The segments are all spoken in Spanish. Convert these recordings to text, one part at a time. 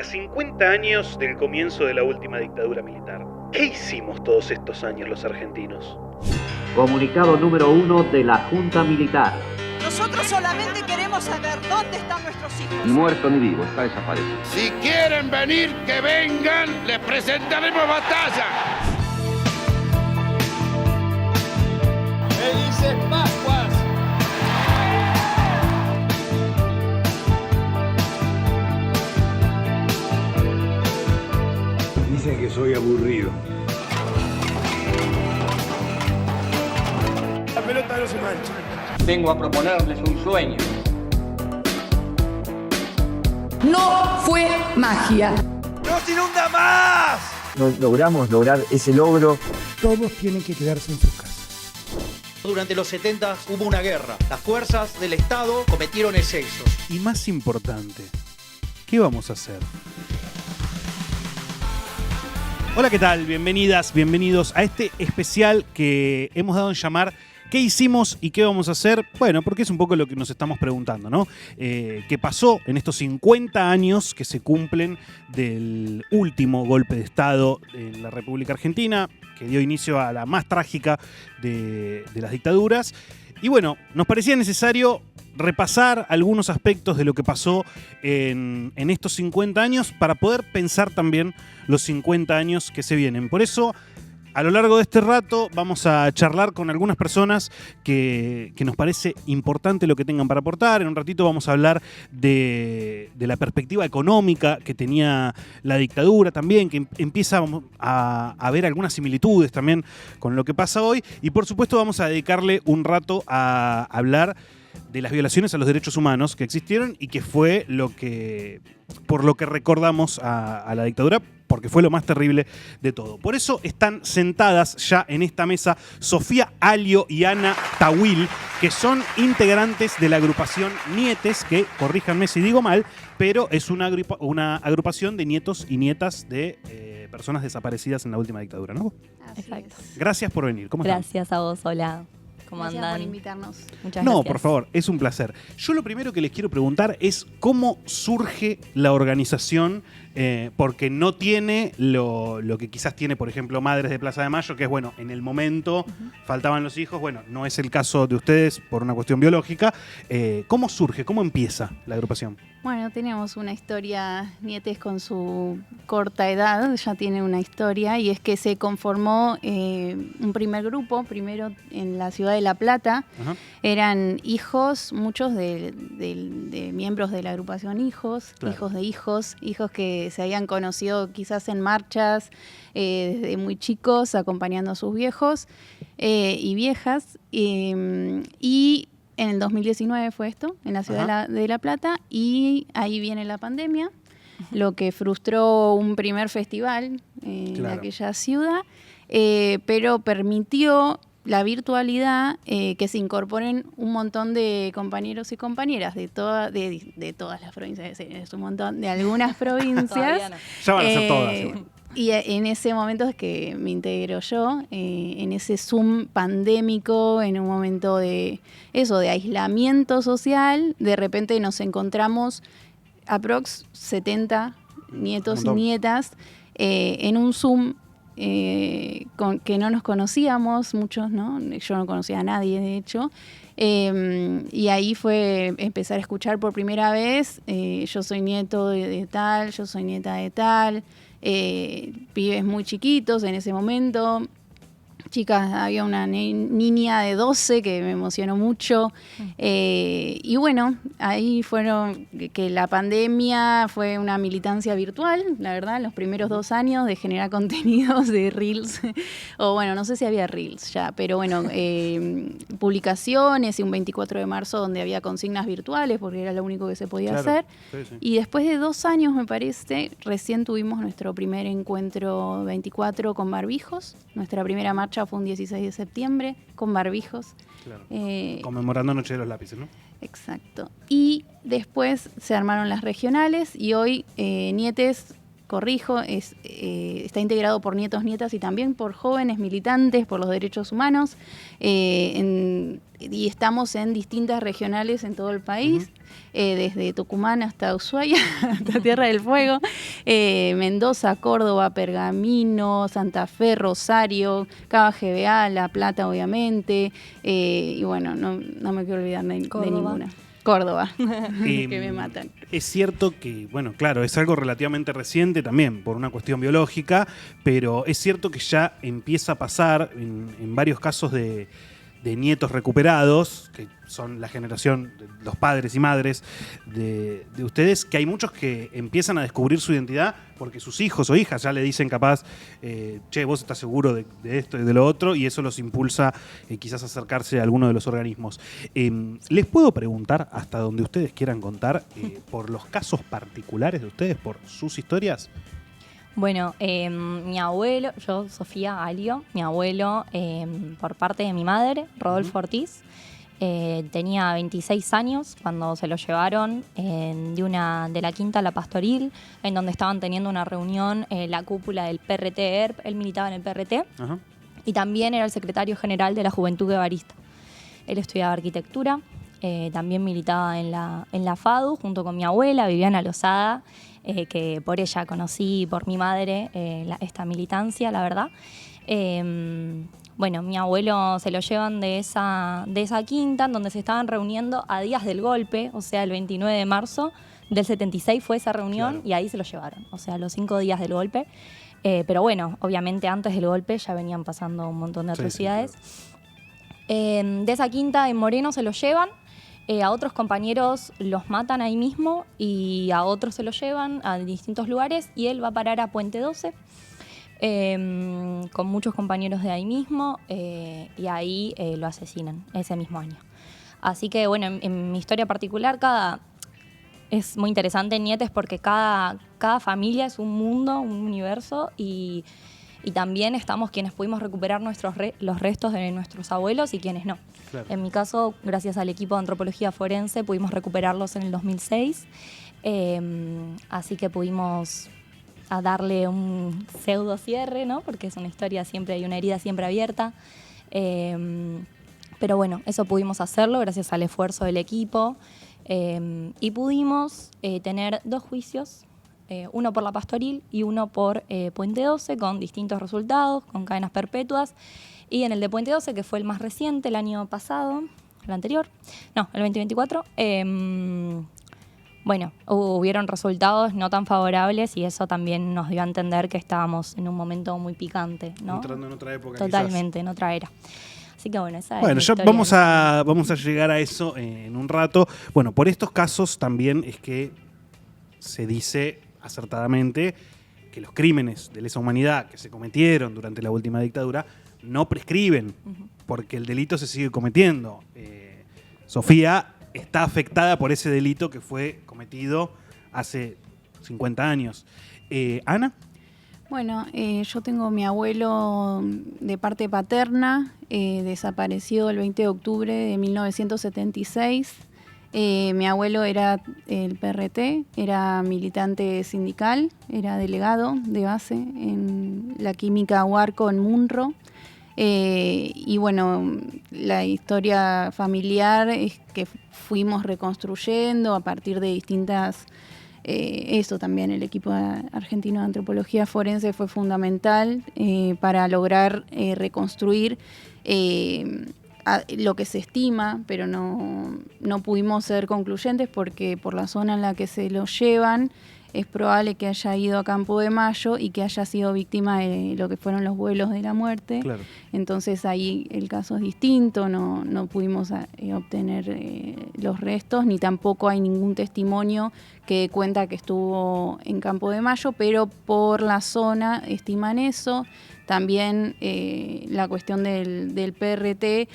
50 años del comienzo de la última dictadura militar. ¿Qué hicimos todos estos años los argentinos? Comunicado número 1 de la Junta Militar. Nosotros solamente queremos saber dónde están nuestros hijos. Ni muerto ni vivo, está desaparecido. Si quieren venir, que vengan, les presentaremos batalla. ¡Felices Pascuas! Dicen que soy aburrido. La pelota no se mancha. Vengo a proponerles un sueño. No fue magia. ¡No se inunda más! Logramos lograr ese logro. Todos tienen que quedarse en sus casas. Durante los 70 hubo una guerra. Las fuerzas del Estado cometieron excesos. Y más importante, ¿qué vamos a hacer? Hola, ¿qué tal? Bienvenidas, bienvenidos a este especial que hemos dado en llamar ¿Qué hicimos y qué vamos a hacer? Bueno, porque es un poco lo que nos estamos preguntando, ¿no? ¿Qué pasó en estos 50 años que se cumplen del último golpe de Estado en la República Argentina, que dio inicio a la más trágica de las dictaduras? Y bueno, nos parecía necesario repasar algunos aspectos de lo que pasó en estos 50 años para poder pensar también los 50 años que se vienen. Por eso, a lo largo de este rato vamos a charlar con algunas personas que nos parece importante lo que tengan para aportar. En un ratito vamos a hablar de la perspectiva económica que tenía la dictadura también, que empieza a ver algunas similitudes también con lo que pasa hoy. Y por supuesto vamos a dedicarle un rato a hablar de las violaciones a los derechos humanos que existieron y que fue por lo que recordamos a la dictadura, porque fue lo más terrible de todo. Por eso están sentadas ya en esta mesa Sofía Alio y Ana Tawil, que son integrantes de la agrupación Nietes, que, corríjanme si digo mal, pero es una agrupación de nietos y nietas de personas desaparecidas en la última dictadura, ¿no? Exacto. Gracias por venir. ¿Cómo están? Gracias a vos, hola. ¿Cómo Gracias andan? por invitarnos. Muchas No, gracias. por favor, es un placer. Yo lo primero que les quiero preguntar es cómo surge la organización, porque no tiene lo que quizás tiene, por ejemplo, Madres de Plaza de Mayo, que es, bueno, en el momento faltaban los hijos. Bueno, no es el caso de ustedes por una cuestión biológica. ¿Cómo surge? ¿Cómo empieza la agrupación? Bueno, tenemos una historia, Nietes con su corta edad, ya tiene una historia, y es que se conformó un primer grupo, primero en la ciudad de La Plata. Ajá. Eran hijos, muchos de miembros de la agrupación hijos, Claro. hijos que se habían conocido quizás en marchas desde muy chicos, acompañando a sus viejos y viejas. Y en el 2019 fue esto, en la ciudad de La Plata, y ahí viene la pandemia, lo que frustró un primer festival en aquella ciudad, pero permitió la virtualidad, que se incorporen un montón de compañeros y compañeras de todas las provincias, es un montón, de algunas provincias. Todavía no. Ya van a ser todas, seguro. Y en ese momento es que me integro yo, en ese Zoom pandémico, en un momento de aislamiento social. De repente nos encontramos aprox 70 nietos y nietas en un Zoom que no nos conocíamos, muchos, ¿no? Yo no conocía a nadie, de hecho. Y ahí fue empezar a escuchar por primera vez, yo soy nieto de tal, yo soy nieta de tal, pibes muy chiquitos en ese momento, chicas, había una niña de 12 que me emocionó mucho. Y bueno, ahí fueron que la pandemia fue una militancia virtual, la verdad, los primeros 2 años de generar contenidos de Reels, o bueno, no sé si había Reels ya, pero bueno, publicaciones y un 24 de marzo donde había consignas virtuales porque era lo único que se podía hacer. Sí, sí. Y después de 2 años, me parece, recién tuvimos nuestro primer encuentro 24 con barbijos. Nuestra primera marcha fue un 16 de septiembre con barbijos. Claro. Conmemorando Noche de los Lápices, ¿no? Exacto. Y después se armaron las regionales y hoy Nietes corrijo, está integrado por nietos, nietas y también por jóvenes militantes por los derechos humanos. Y estamos en distintas regionales en todo el país, desde Tucumán hasta Ushuaia, hasta Tierra del Fuego, Mendoza, Córdoba, Pergamino, Santa Fe, Rosario, Cava GBA, La Plata, obviamente, y bueno, no me quiero olvidar de ninguna. Córdoba, que me matan. Es cierto que, bueno, claro, es algo relativamente reciente también por una cuestión biológica, pero es cierto que ya empieza a pasar en varios casos de nietos recuperados, que son la generación de los padres y madres de ustedes, que hay muchos que empiezan a descubrir su identidad porque sus hijos o hijas ya le dicen capaz, che, vos estás seguro de esto y de lo otro, y eso los impulsa quizás a acercarse a alguno de los organismos. ¿Les puedo preguntar, hasta donde ustedes quieran contar, por los casos particulares de ustedes, por sus historias? Bueno, mi abuelo, yo, Sofía Alio, mi abuelo, por parte de mi madre, Rodolfo Ortiz, tenía 26 años cuando se lo llevaron de la Quinta a la Pastoril, en donde estaban teniendo una reunión, la cúpula del PRT-ERP, él militaba en el PRT, y también era el secretario general de la Juventud Guevarista. Él estudiaba arquitectura, también militaba en la FADU, junto con mi abuela, Viviana Lozada, que por ella conocí, por mi madre, esta militancia, la verdad. Bueno, mi abuelo se lo llevan de esa quinta, en donde se estaban reuniendo a días del golpe, o sea, el 29 de marzo del 76 fue esa reunión, claro. Y ahí se lo llevaron, o sea, los 5 días del golpe. Pero bueno, obviamente antes del golpe ya venían pasando un montón de atrocidades. Sí, claro. De esa quinta en Moreno se lo llevan. A otros compañeros los matan ahí mismo y a otros se los llevan a distintos lugares y él va a parar a Puente 12 con muchos compañeros de ahí mismo y ahí lo asesinan ese mismo año. Así que bueno, en mi historia particular es muy interesante en Nietes porque cada familia es un mundo, un universo y también estamos quienes pudimos recuperar los restos de nuestros abuelos y quienes no. Claro. En mi caso, gracias al equipo de antropología forense, pudimos recuperarlos en el 2006. Así que pudimos darle un pseudo cierre, ¿no? Porque es una historia siempre, hay una herida siempre abierta. Pero bueno, eso pudimos hacerlo gracias al esfuerzo del equipo. Y pudimos tener 2 juicios. Uno por la Pastoril y uno por Puente 12, con distintos resultados, con cadenas perpetuas. Y en el de Puente 12, que fue el más reciente, el año pasado, el anterior, no, el 2024, bueno, hubieron resultados no tan favorables y eso también nos dio a entender que estábamos en un momento muy picante, ¿no? Entrando en otra época. Totalmente, quizás. En otra era. Así que bueno, esa es la historia. Vamos a llegar a eso en un rato. Bueno, por estos casos también es que se dice acertadamente que los crímenes de lesa humanidad que se cometieron durante la última dictadura no prescriben, porque el delito se sigue cometiendo. Sofía está afectada por ese delito que fue cometido hace 50 años. ¿Ana? Bueno, yo tengo mi abuelo de parte paterna, desaparecido el 20 de octubre de 1976. Mi abuelo era el PRT, era militante sindical, era delegado de base en la química Huarco en Munro. Y bueno, la historia familiar es que fuimos reconstruyendo a partir de distintas... eso también, el equipo argentino de antropología forense fue fundamental para lograr reconstruir lo que se estima, pero no pudimos ser concluyentes porque por la zona en la que se lo llevan es probable que haya ido a Campo de Mayo y que haya sido víctima de lo que fueron los vuelos de la muerte. Claro. Entonces ahí el caso es distinto, no pudimos obtener los restos, ni tampoco hay ningún testimonio que cuenta que estuvo en Campo de Mayo, pero por la zona estiman eso. También la cuestión del PRT,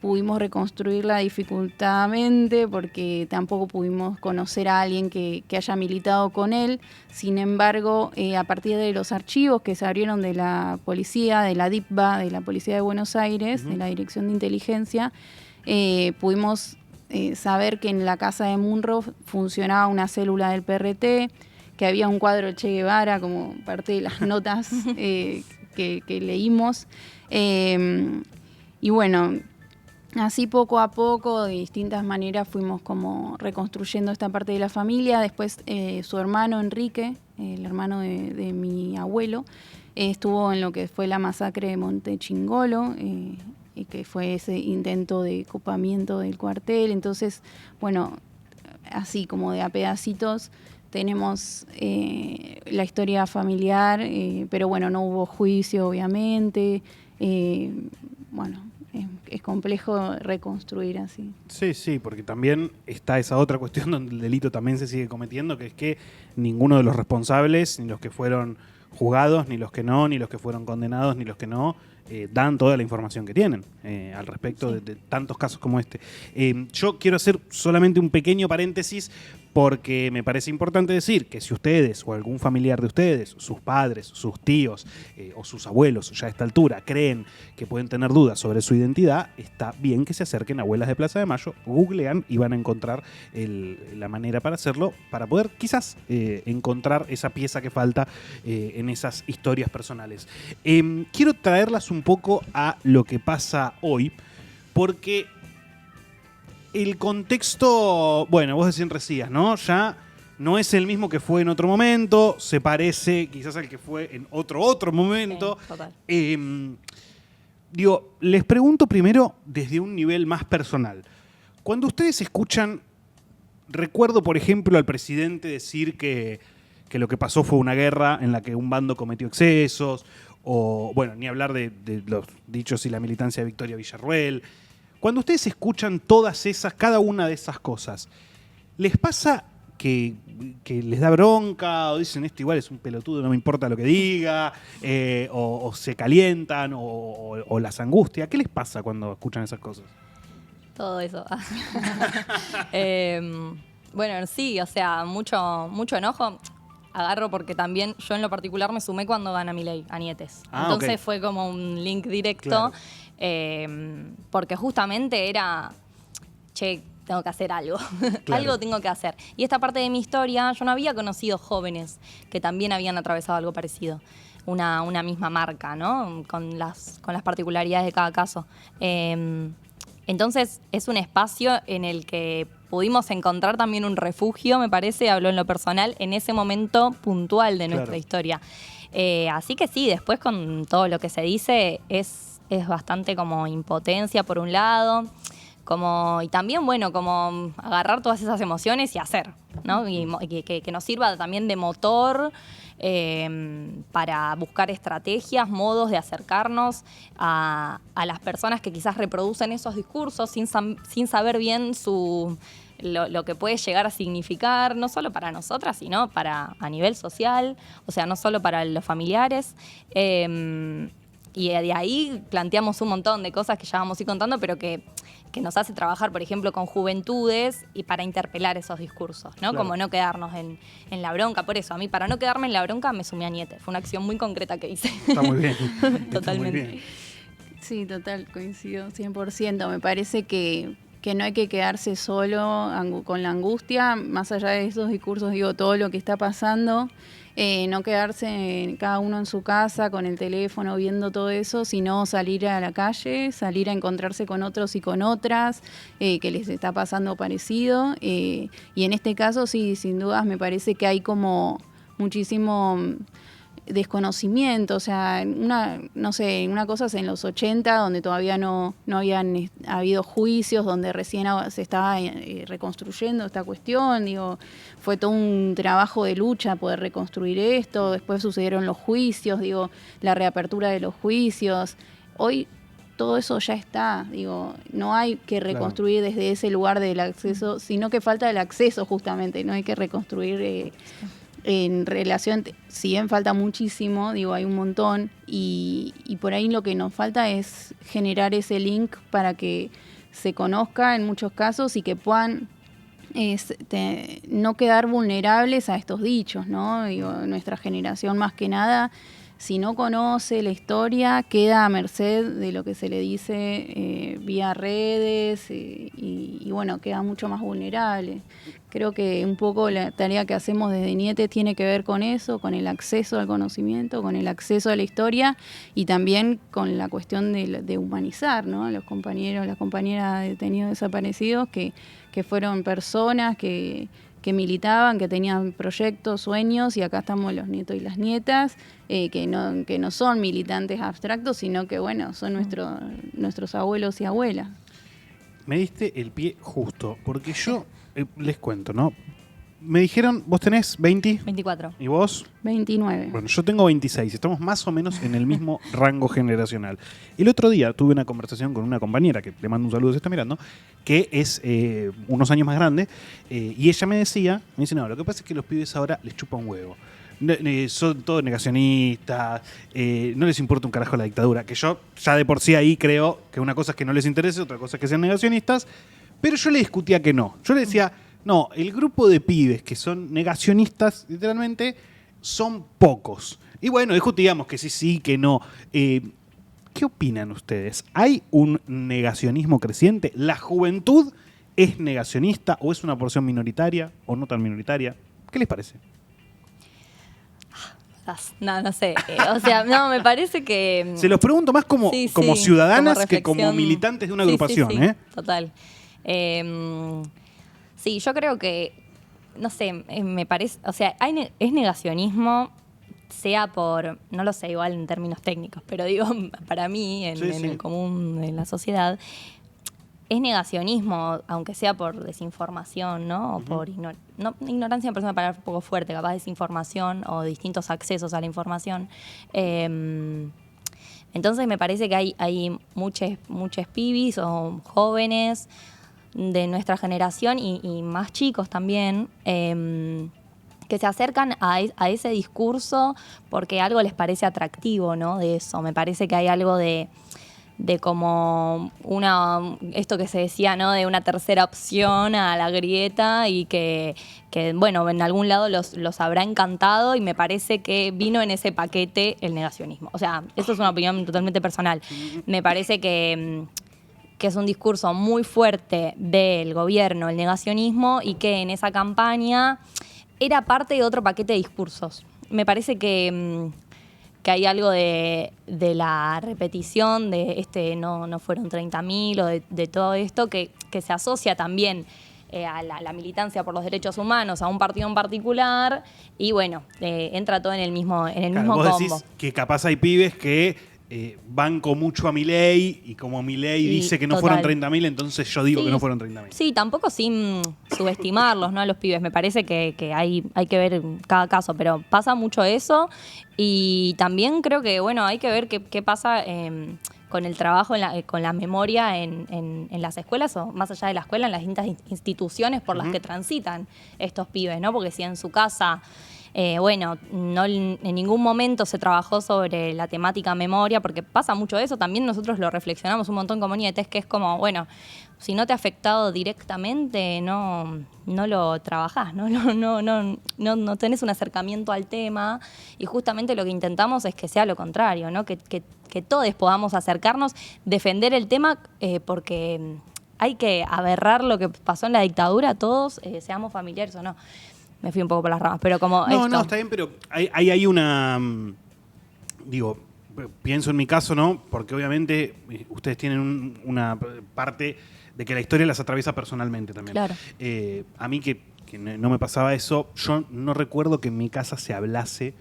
pudimos reconstruirla dificultadamente porque tampoco pudimos conocer a alguien que haya militado con él. Sin embargo, a partir de los archivos que se abrieron de la policía, de la DIPBA, de la Policía de Buenos Aires, de la Dirección de Inteligencia, pudimos saber que en la casa de Munro funcionaba una célula del PRT, que había un cuadro de Che Guevara como parte de las notas que leímos. Y bueno, así poco a poco, de distintas maneras, fuimos como reconstruyendo esta parte de la familia. Después su hermano Enrique, el hermano de mi abuelo, estuvo en lo que fue la masacre de Monte Chingolo, y que fue ese intento de copamiento del cuartel. Entonces, bueno, así como de a pedacitos tenemos la historia familiar, pero bueno, no hubo juicio, obviamente. Bueno, es complejo reconstruir así. Sí, porque también está esa otra cuestión donde el delito también se sigue cometiendo, que es que ninguno de los responsables, ni los que fueron juzgados, ni los que no, ni los que fueron condenados, ni los que no, dan toda la información que tienen al respecto de tantos casos como este. Yo quiero hacer solamente un pequeño paréntesis porque me parece importante decir que si ustedes o algún familiar de ustedes, sus padres, sus tíos o sus abuelos ya a esta altura creen que pueden tener dudas sobre su identidad, está bien que se acerquen a Abuelas de Plaza de Mayo, googlean y van a encontrar la manera para hacerlo, para poder quizás encontrar esa pieza que falta en esas historias personales. Quiero traerlas un poco a lo que pasa hoy, porque el contexto, bueno, vos recién decías, ¿no? Ya no es el mismo que fue en otro momento, se parece quizás al que fue en otro momento. Sí, total. Digo, les pregunto primero desde un nivel más personal. Cuando ustedes escuchan, recuerdo por ejemplo al presidente decir que lo que pasó fue una guerra en la que un bando cometió excesos, o bueno, ni hablar de los dichos y la militancia de Victoria Villarruel. Cuando ustedes escuchan todas esas, cada una de esas cosas, ¿les pasa que les da bronca o dicen esto igual es un pelotudo, no me importa lo que diga, o se calientan o las angustia? ¿Qué les pasa cuando escuchan esas cosas? Todo eso. Bueno, sí, o sea, mucho enojo. Agarro porque también yo en lo particular me sumé cuando gana Milei a Nietes. Entonces okay. Fue como un link directo. Claro. Porque justamente era, che, tengo que hacer algo. Claro. Algo tengo que hacer. Y esta parte de mi historia, yo no había conocido jóvenes que también habían atravesado algo parecido. Una misma marca, ¿no? Con las particularidades de cada caso. Entonces es un espacio en el que pudimos encontrar también un refugio, me parece, hablo en lo personal, en ese momento puntual de nuestra historia. Así que sí, después con todo lo que se dice es bastante como impotencia por un lado, y también, bueno, como agarrar todas esas emociones y hacer, ¿no? Y que nos sirva también de motor para buscar estrategias, modos de acercarnos a las personas que quizás reproducen esos discursos sin saber bien lo que puede llegar a significar, no solo para nosotras, sino a nivel social, o sea, no solo para los familiares. Y de ahí planteamos un montón de cosas que ya vamos a ir contando, pero que nos hace trabajar, por ejemplo, con juventudes y para interpelar esos discursos, ¿no? Claro. Como no quedarnos en la bronca. Por eso, a mí, para no quedarme en la bronca, me sumé a Nietes. Fue una acción muy concreta que hice. Está muy bien. Totalmente. Está muy bien. Sí, total, coincido 100%. Me parece que no hay que quedarse solo con la angustia, más allá de esos discursos, digo, todo lo que está pasando, no quedarse cada uno en su casa con el teléfono viendo todo eso, sino salir a la calle, salir a encontrarse con otros y con otras que les está pasando parecido. Y en este caso, sí, sin dudas, me parece que hay como muchísimo desconocimiento, o sea, una cosa es en los 80, donde todavía no habían habido juicios, donde recién se estaba reconstruyendo esta cuestión, digo, fue todo un trabajo de lucha poder reconstruir esto, después sucedieron los juicios, digo, la reapertura de los juicios. Hoy todo eso ya está, digo, no hay que reconstruir desde ese lugar del acceso, sino que falta el acceso justamente, no hay que reconstruir en relación, si bien falta muchísimo, digo, hay un montón, y por ahí lo que nos falta es generar ese link para que se conozca en muchos casos y que puedan no quedar vulnerables a estos dichos, ¿no? Digo, nuestra generación más que nada, si no conoce la historia, queda a merced de lo que se le dice vía redes y bueno, queda mucho más vulnerable. Creo que un poco la tarea que hacemos desde Nietes tiene que ver con eso, con el acceso al conocimiento, con el acceso a la historia y también con la cuestión de humanizar, ¿no? A los compañeros, las compañeras detenidos desaparecidos que fueron personas que militaban, que tenían proyectos, sueños, y acá estamos los nietos y las nietas, que no son militantes abstractos, sino que, bueno, son nuestros abuelos y abuelas. Me diste el pie justo, porque yo les cuento, ¿no? Me dijeron, vos tenés 20. 24. ¿Y vos? 29. Bueno, yo tengo 26. Estamos más o menos en el mismo rango generacional. El otro día tuve una conversación con una compañera, que le mando un saludo si está mirando, que es unos años más grande, y ella me dice, no, lo que pasa es que los pibes ahora les chupa un huevo. Son todos negacionistas, no les importa un carajo la dictadura, que yo ya de por sí ahí creo que una cosa es que no les interese, otra cosa es que sean negacionistas, pero yo le discutía que no. Yo le decía, no, el grupo de pibes que son negacionistas, literalmente, son pocos. Y bueno, discutíamos que sí, que no. ¿Qué opinan ustedes? ¿Hay un negacionismo creciente? ¿La juventud es negacionista o es una porción minoritaria o no tan minoritaria? ¿Qué les parece? No sé. O sea, no, me parece que... Se los pregunto más como ciudadanas como que como militantes de una agrupación. Sí, total. Sí, yo creo que, no sé, me parece... O sea, es negacionismo, sea por... No lo sé, igual en términos técnicos, pero digo, para mí, en el común de la sociedad, es negacionismo, aunque sea por desinformación, ¿no? O por ignorancia, me parece una palabra un poco fuerte, capaz desinformación o distintos accesos a la información. Entonces me parece que hay muchos pibis o jóvenes de nuestra generación y más chicos también, que se acercan a ese discurso porque algo les parece atractivo, ¿no? De eso. Me parece que hay algo de como esto que se decía, ¿no? De una tercera opción a la grieta y que bueno, en algún lado los habrá encantado y me parece que vino en ese paquete el negacionismo. O sea, eso es una opinión totalmente personal. Me parece que es un discurso muy fuerte del gobierno, el negacionismo, y que en esa campaña era parte de otro paquete de discursos. Me parece que hay algo de la repetición de no fueron 30.000 o de todo esto que se asocia también a la militancia por los derechos humanos, a un partido en particular, y bueno, entra todo en el mismo vos combo. Decís que capaz hay pibes que banco mucho a Milei y como Milei dice que no fueron 30.000, entonces yo digo que no fueron 30.000. Sí, tampoco sin subestimarlos, ¿no? A los pibes. Me parece que hay que ver cada caso, pero pasa mucho eso y también creo que, bueno, hay que ver qué pasa con el trabajo, con la memoria en las escuelas o más allá de la escuela, en las distintas instituciones por las que transitan estos pibes, ¿no? Porque si en su casa... no en ningún momento se trabajó sobre la temática memoria, porque pasa mucho eso, también nosotros lo reflexionamos un montón como Nietes, que es como, bueno, si no te ha afectado directamente, no lo trabajás, no tenés un acercamiento al tema, y justamente lo que intentamos es que sea lo contrario, ¿no? Que todos podamos acercarnos, defender el tema, porque hay que aberrar lo que pasó en la dictadura, todos, seamos familiares o no. Me fui un poco por las ramas, pero como esto. No, está bien, pero hay una... Digo, pienso en mi caso, ¿no? Porque obviamente ustedes tienen una parte de que la historia las atraviesa personalmente también. Claro. A mí que no me pasaba eso, yo no recuerdo que en mi casa se hablase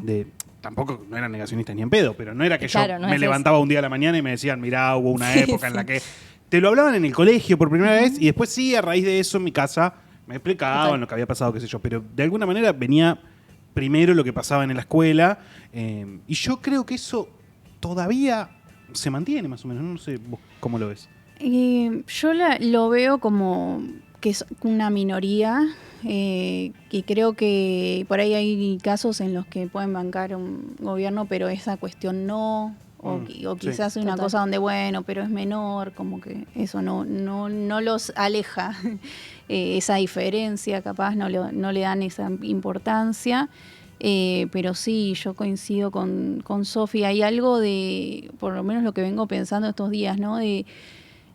de... Tampoco no eran negacionistas ni en pedo, pero no era que yo me levantaba un día a la mañana y me decían, mirá, hubo una época en la que... Te lo hablaban en el colegio por primera vez y después sí, a raíz de eso en mi casa... Me explicaban lo que había pasado, qué sé yo, pero de alguna manera venía primero lo que pasaba en la escuela y yo creo que eso todavía se mantiene más o menos, no sé vos cómo lo ves. Yo lo veo como que es una minoría, que creo que por ahí hay casos en los que pueden bancar un gobierno, pero esa cuestión no... O quizás una cosa donde, bueno, pero es menor, como que eso no los aleja, esa diferencia, capaz no le dan esa importancia. Pero sí, yo coincido con Sofi. Hay algo de, por lo menos lo que vengo pensando estos días, ¿no? De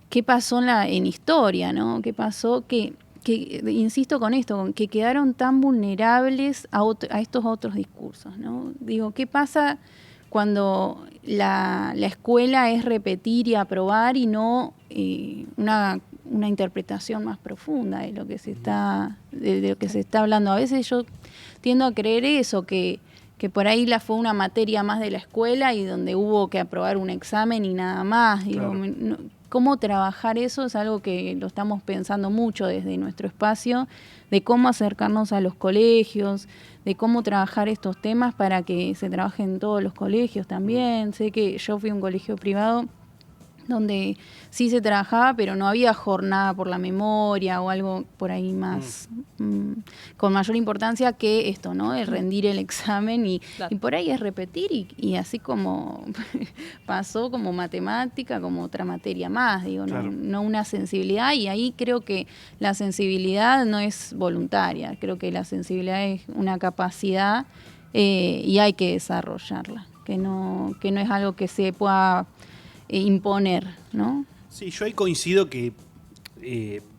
qué pasó en historia, ¿no? Qué pasó que que insisto con esto, con que quedaron tan vulnerables a estos otros discursos, ¿no? Digo, ¿qué pasa cuando la escuela es repetir y aprobar y no una interpretación más profunda de lo que se está hablando? A veces yo tiendo a creer eso, que por ahí fue una materia más de la escuela y donde hubo que aprobar un examen y nada más. Digo, Claro. ¿Cómo trabajar eso? Es algo que lo estamos pensando mucho desde nuestro espacio, de cómo acercarnos a los colegios, de cómo trabajar estos temas para que se trabaje en todos los colegios también. Sé que yo fui a un colegio privado donde sí se trabajaba, pero no había jornada por la memoria o algo por ahí más con mayor importancia que esto, ¿no? El rendir el examen y por ahí es repetir y así como pasó como matemática, como otra materia más, digo, Claro. no una sensibilidad, y ahí creo que la sensibilidad no es voluntaria, creo que la sensibilidad es una capacidad y hay que desarrollarla, que no es algo que se pueda imponer, ¿no? Sí, yo ahí coincido que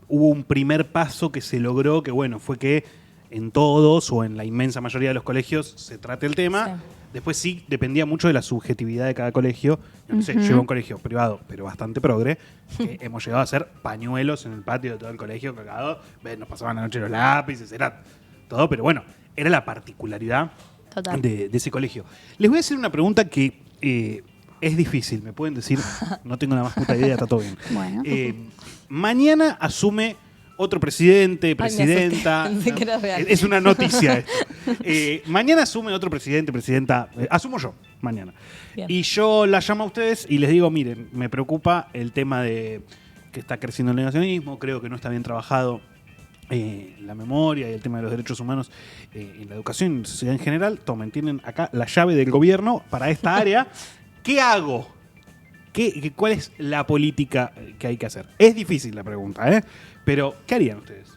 hubo un primer paso que se logró, que bueno, fue que en todos o en la inmensa mayoría de los colegios se trate el tema. Sí. Después sí dependía mucho de la subjetividad de cada colegio. No sé, yo iba a un colegio privado, pero bastante progre, que hemos llegado a hacer pañuelos en el patio de todo el colegio cagado. Nos pasaban la noche los lápices, era todo, pero bueno, era la particularidad Total. de ese colegio. Les voy a hacer una pregunta que es difícil, me pueden decir, no tengo la más puta idea, está todo bien. Bueno. Mañana asume otro presidente, presidenta. Ay, me asusté, pensé que era real. Es una noticia esto. Mañana asume otro presidente, presidenta. Asumo yo, mañana. Bien. Y yo la llamo a ustedes y les digo, miren, me preocupa el tema de que está creciendo el negacionismo, creo que no está bien trabajado la memoria y el tema de los derechos humanos en la educación y en la sociedad en general. Tomen, tienen acá la llave del gobierno para esta área. ¿Qué hago? ¿Cuál es la política que hay que hacer? Es difícil la pregunta, pero ¿qué harían ustedes?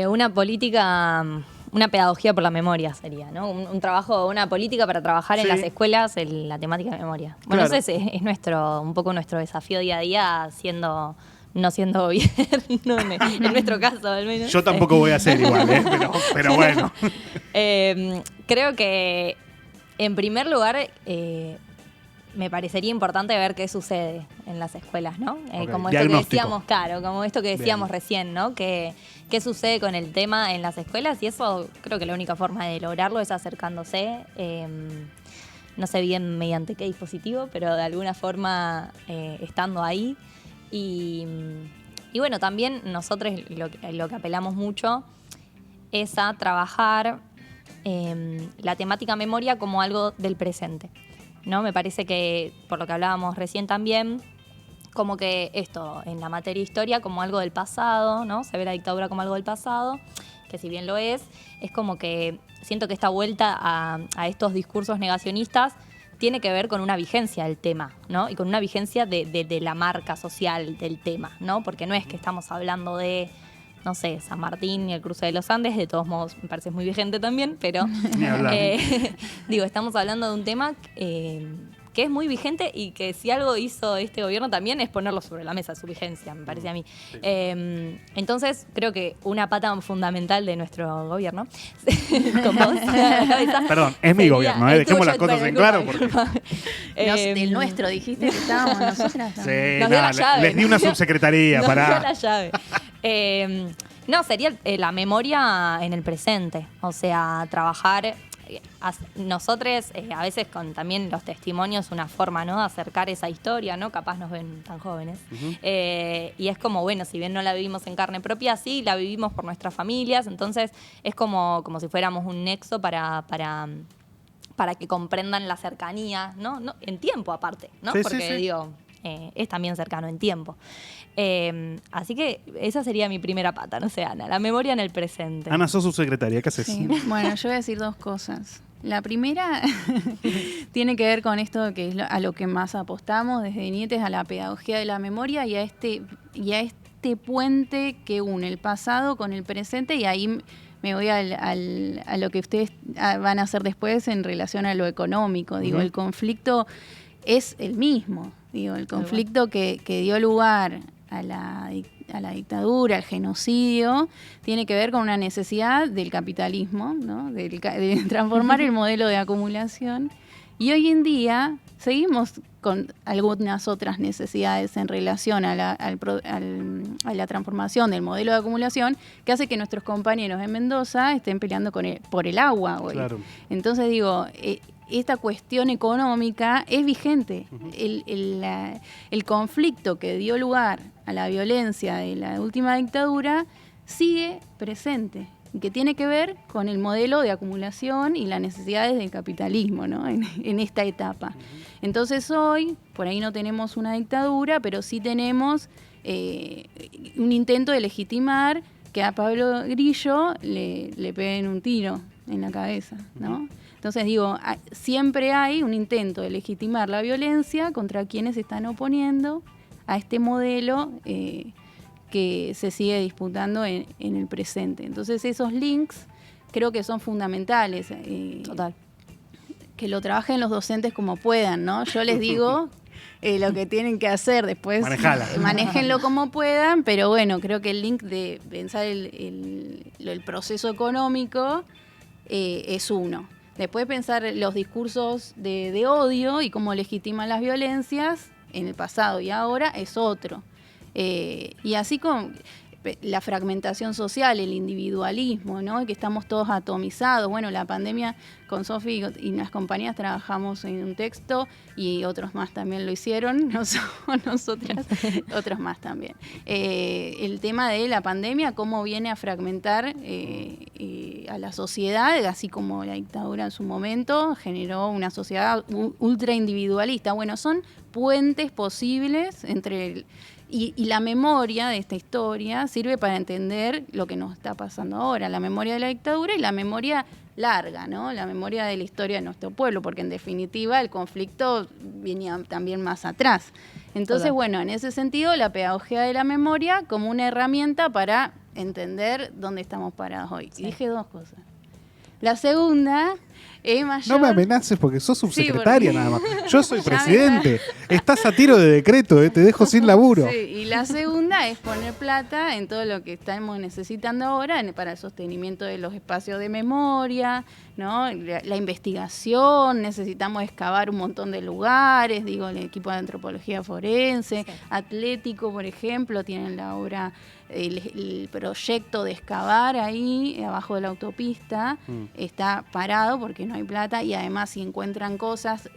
Una política, una pedagogía por la memoria sería, ¿no? Un trabajo, una política para trabajar en Sí. las escuelas en la temática de memoria. Bueno, Claro. ese es un poco nuestro desafío día a día, no siendo gobierno, en nuestro caso al menos. Yo tampoco voy a hacer igual, pero bueno. Creo que, en primer lugar, me parecería importante ver qué sucede en las escuelas, ¿no? Ok, Como esto que diagnóstico. decíamos, claro, como esto que decíamos Bien. recién, ¿no? ¿Qué sucede con el tema en las escuelas? Y eso creo que la única forma de lograrlo es acercándose, no sé bien mediante qué dispositivo, pero de alguna forma estando ahí. Y bueno, también nosotros lo que apelamos mucho es a trabajar la temática memoria como algo del presente, ¿no? Me parece que, por lo que hablábamos recién también, como que esto, en la materia historia, como algo del pasado, ¿no? Se ve la dictadura como algo del pasado, que si bien lo es como que siento que esta vuelta a estos discursos negacionistas tiene que ver con una vigencia del tema, ¿no? Y con una vigencia de la marca social del tema, ¿no? Porque no es que estamos hablando de, no sé, San Martín y el cruce de los Andes, de todos modos me parece muy vigente también, pero Ni hablar. digo, estamos hablando de un tema que es muy vigente y que si algo hizo este gobierno también es ponerlo sobre la mesa, su vigencia, me parece a mí. Sí. Entonces, creo que una pata fundamental de nuestro gobierno, con vos a la cabeza, Perdón, es mi sería gobierno, el dejemos tuyo, las cosas bueno, en claro. disculpa, Porque... disculpa. Del nuestro, dijiste que estábamos nosotras. Sí, Nos dio la llave. les di una subsecretaría Nos para... dio la llave. No, sería la memoria en el presente. O sea, trabajar. Nosotros, a veces con también los testimonios, una forma, ¿no?, de acercar esa historia, ¿no? Capaz nos ven tan jóvenes. Ujú. Y es como, bueno, si bien no la vivimos en carne propia, sí, la vivimos por nuestras familias. Entonces, es como si fuéramos un nexo para que comprendan la cercanía, ¿no? En tiempo aparte, ¿no? Sí, sí, Porque sí. digo, es también cercano en tiempo. Así que esa sería mi primera pata, no sé, Ana, la memoria en el presente. Ana, sos subsecretaria, ¿qué haces? Sí. Bueno, yo voy a decir dos cosas. La primera tiene que ver con esto que es a lo que más apostamos desde Nietes, a la pedagogía de la memoria y a este puente que une el pasado con el presente, y ahí me voy a lo que ustedes van a hacer después en relación a lo económico. Digo, el conflicto es el mismo. Digo, el conflicto que dio lugar a a la dictadura, al genocidio, tiene que ver con una necesidad del capitalismo, ¿no? De transformar el modelo de acumulación. Y hoy en día seguimos con algunas otras necesidades en relación a la transformación del modelo de acumulación, que hace que nuestros compañeros en Mendoza estén peleando por el agua hoy. Claro. Entonces digo, esta cuestión económica es vigente. El conflicto que dio lugar a la violencia de la última dictadura sigue presente, que tiene que ver con el modelo de acumulación y las necesidades del capitalismo, ¿no? en esta etapa. Entonces hoy, por ahí no tenemos una dictadura, pero sí tenemos un intento de legitimar que a Pablo Grillo le peguen un tiro en la cabeza, ¿no? Entonces digo, siempre hay un intento de legitimar la violencia contra quienes se están oponiendo a este modelo que se sigue disputando en el presente. Entonces esos links creo que son fundamentales. Total. Que lo trabajen los docentes como puedan, ¿no? Yo les digo lo que tienen que hacer, después manéjenlo como puedan, pero bueno, creo que el link de pensar el proceso económico es uno. Después pensar los discursos de odio y cómo legitiman las violencias en el pasado y ahora es otro. Y así con la fragmentación social, el individualismo, ¿no? Que estamos todos atomizados. Bueno, la pandemia, con Sofi y las compañías trabajamos en un texto y otros más también lo hicieron, no somos nosotras, otros más también. El tema de la pandemia, cómo viene a fragmentar a la sociedad, así como la dictadura en su momento generó una sociedad ultra individualista. Bueno, son puentes posibles entre y la memoria de esta historia sirve para entender lo que nos está pasando ahora, la memoria de la dictadura y la memoria larga, ¿no? La memoria de la historia de nuestro pueblo, porque en definitiva el conflicto venía también más atrás. Entonces, bueno, en ese sentido, la pedagogía de la memoria como una herramienta para entender dónde estamos parados hoy. Sí. Y dije dos cosas. La segunda es mayor... No me amenaces porque sos subsecretaria nada más. Yo soy presidente. Estás a tiro de decreto, te dejo sin laburo. Sí, y la segunda es poner plata en todo lo que estamos necesitando ahora para el sostenimiento de los espacios de memoria, ¿no? La investigación, necesitamos excavar un montón de lugares, digo, el equipo de antropología forense, sí. Atlético, por ejemplo, tienen la obra... El proyecto de excavar ahí abajo de la autopista está parado porque no hay plata y además si encuentran cosas,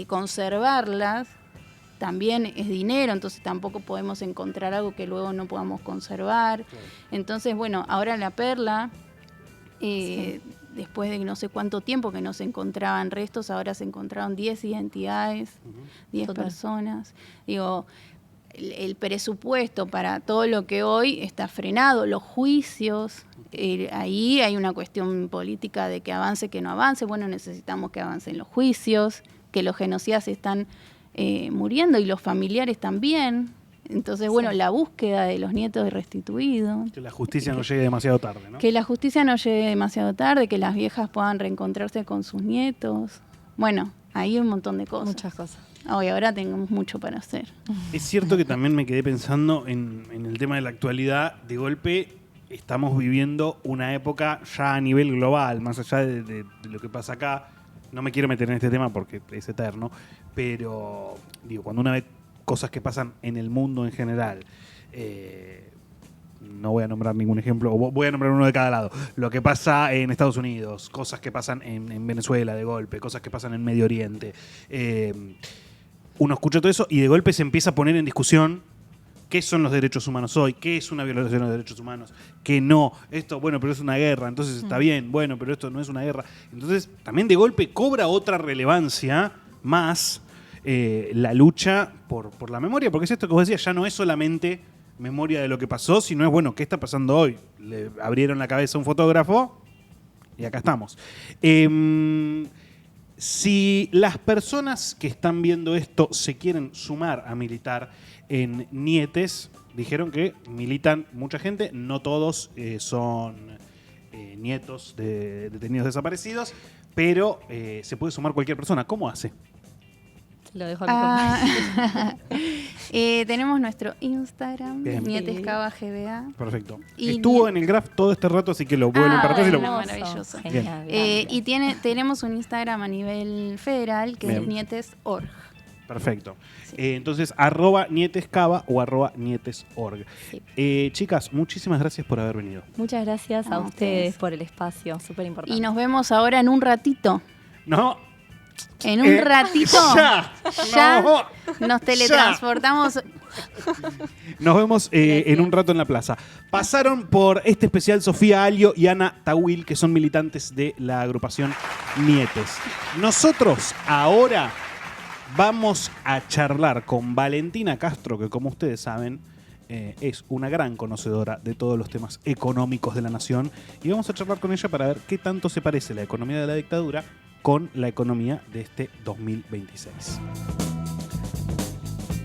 conservarlas también es dinero, entonces tampoco podemos encontrar algo que luego no podamos conservar. Claro. Entonces, bueno, ahora la Perla, después de no sé cuánto tiempo que no se encontraban restos, ahora se encontraron 10 identidades, 10 personas. Digo... El presupuesto para todo lo que hoy está frenado, los juicios, ahí hay una cuestión política de que avance, que no avance. Bueno, necesitamos que avancen los juicios, que los genocidas están muriendo y los familiares también. Entonces, bueno, la búsqueda de los nietos de restituidos. Que la justicia no llegue demasiado tarde, ¿no? Que la justicia no llegue demasiado tarde, que las viejas puedan reencontrarse con sus nietos. Bueno, ahí hay un montón de cosas. Muchas cosas. Hoy ahora tenemos mucho para hacer. Es cierto que también me quedé pensando en el tema de la actualidad. De golpe estamos viviendo una época ya a nivel global, más allá de lo que pasa acá. No me quiero meter en este tema porque es eterno, pero digo, cuando uno ve cosas que pasan en el mundo en general, no voy a nombrar ningún ejemplo, o voy a nombrar uno de cada lado. Lo que pasa en Estados Unidos, cosas que pasan en Venezuela de golpe, cosas que pasan en Medio Oriente. Uno escucha todo eso y de golpe se empieza a poner en discusión qué son los derechos humanos hoy, qué es una violación de los derechos humanos, qué no. Esto, bueno, pero es una guerra, entonces está bien, bueno, pero esto no es una guerra. Entonces también de golpe cobra otra relevancia más la lucha por la memoria, porque es esto que vos decías, ya no es solamente memoria de lo que pasó, sino es, bueno, ¿qué está pasando hoy? Le abrieron la cabeza a un fotógrafo y acá estamos. Si las personas que están viendo esto se quieren sumar a militar en Nietes, dijeron que militan mucha gente, no todos son nietos de detenidos desaparecidos, pero se puede sumar cualquier persona. ¿Cómo hace? Se lo dejo a mi compañero. Tenemos nuestro Instagram, Bien. Nietescava GBA. Perfecto. Y Estuvo en el graph todo este rato, así que lo vuelven para atrás y lo... bueno, maravilloso. Genial, Y tenemos un Instagram a nivel federal que Bien. es Nietes.org. Perfecto. Sí. Entonces, @nietescava o @nietesorg. Sí. Chicas, muchísimas gracias por haber venido. Muchas gracias a A ustedes ustedes. por el espacio, súper importante. Y nos vemos ahora en un ratito. No, En un ratito. ya, Ya no. nos teletransportamos. Nos vemos en un rato en la plaza. Pasaron por este especial Sofía Alio y Ana Tawil, que son militantes de la agrupación Nietes. Nosotros ahora vamos a charlar con Valentina Castro, que como ustedes saben es una gran conocedora de todos los temas económicos de la nación, y vamos a charlar con ella para ver qué tanto se parece la economía de la dictadura con la economía de este 2026.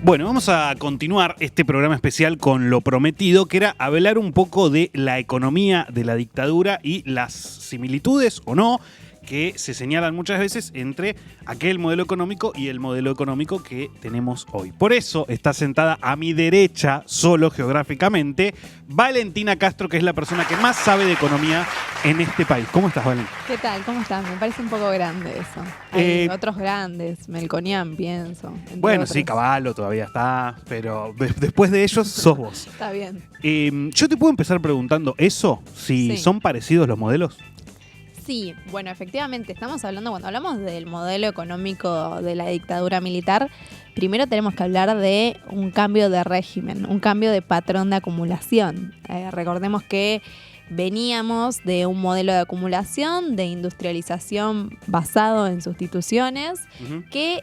Bueno, vamos a continuar este programa especial con lo prometido, que era hablar un poco de la economía de la dictadura y las similitudes o no que se señalan muchas veces entre aquel modelo económico y el modelo económico que tenemos hoy. Por eso está sentada a mi derecha, solo geográficamente, Valentina Castro, que es la persona que más sabe de economía en este país. ¿Cómo estás, Valen? ¿Qué tal? ¿Cómo estás? Me parece un poco grande eso. Hay otros grandes, Melconian, pienso. entre Bueno, otros. sí, Caballo todavía está, pero después de ellos sos vos. Está bien. Yo te puedo empezar preguntando eso, si Sí. son parecidos los modelos. Sí, bueno, efectivamente, estamos hablando, cuando hablamos del modelo económico de la dictadura militar, primero tenemos que hablar de un cambio de régimen, un cambio de patrón de acumulación. Recordemos que veníamos de un modelo de acumulación, de industrialización basado en sustituciones, que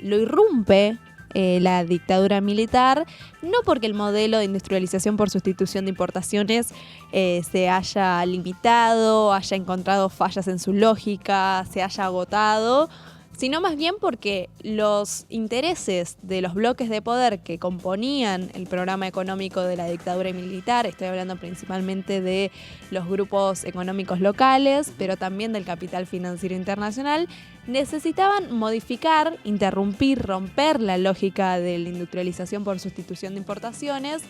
lo irrumpe la dictadura militar, no porque el modelo de industrialización por sustitución de importaciones se haya limitado, haya encontrado fallas en su lógica, se haya agotado, sino más bien porque los intereses de los bloques de poder que componían el programa económico de la dictadura militar, estoy hablando principalmente de los grupos económicos locales, pero también del capital financiero internacional, necesitaban modificar, interrumpir, romper la lógica de la industrialización por sustitución de importaciones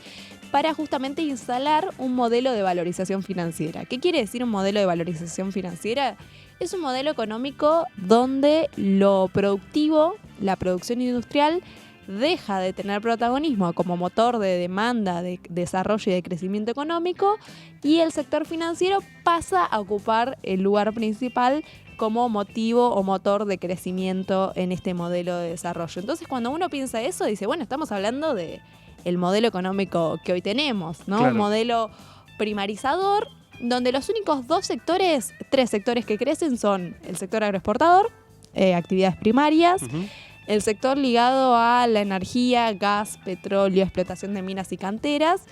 para justamente instalar un modelo de valorización financiera. ¿Qué quiere decir un modelo de valorización financiera? Es un modelo económico donde lo productivo, la producción industrial, deja de tener protagonismo como motor de demanda, de desarrollo y de crecimiento económico, y el sector financiero pasa a ocupar el lugar principal como motivo o motor de crecimiento en este modelo de desarrollo. Entonces, cuando uno piensa eso, dice, bueno, estamos hablando de el modelo económico que hoy tenemos, ¿no? Claro. Un modelo primarizador, donde los únicos tres sectores que crecen son el sector agroexportador, actividades primarias, el sector ligado a la energía, gas, petróleo, explotación de minas y canteras,